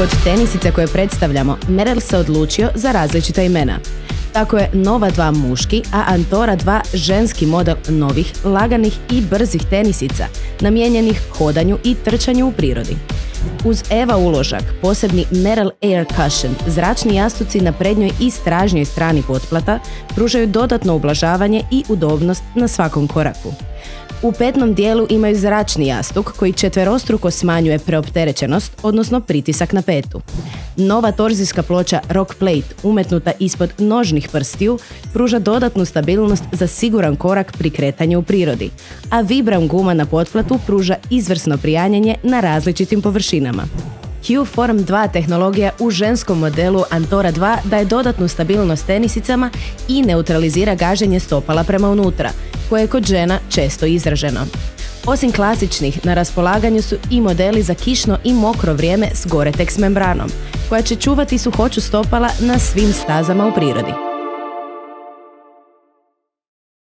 Kod tenisica koje predstavljamo, Merrell se odlučio za različita imena. Tako je Nova 2 muški, a Antora 2 ženski model novih, laganih i brzih tenisica, namijenjenih hodanju i trčanju u prirodi. Uz EVA uložak, posebni Merrell Air Cushion, zračni jastuci na prednjoj i stražnjoj strani potplata pružaju dodatno ublažavanje i udobnost na svakom koraku. U petnom dijelu imaju zračni jastuk koji četverostruko smanjuje preopterećenost, odnosno pritisak na petu. Nova torzijska ploča Rock Plate, umetnuta ispod nožnih prstiju, pruža dodatnu stabilnost za siguran korak pri kretanju u prirodi, a Vibram guma na potplatu pruža izvrsno prijanjanje na različitim površinama. Q-Form 2 tehnologija u ženskom modelu Antora 2 daje dodatnu stabilnost tenisicama i neutralizira gaženje stopala prema unutra, koje je kod žena često izraženo. Osim klasičnih, na raspolaganju su i modeli za kišno i mokro vrijeme s Gore-Tex membranom, koja će čuvati suhoću stopala na svim stazama u prirodi.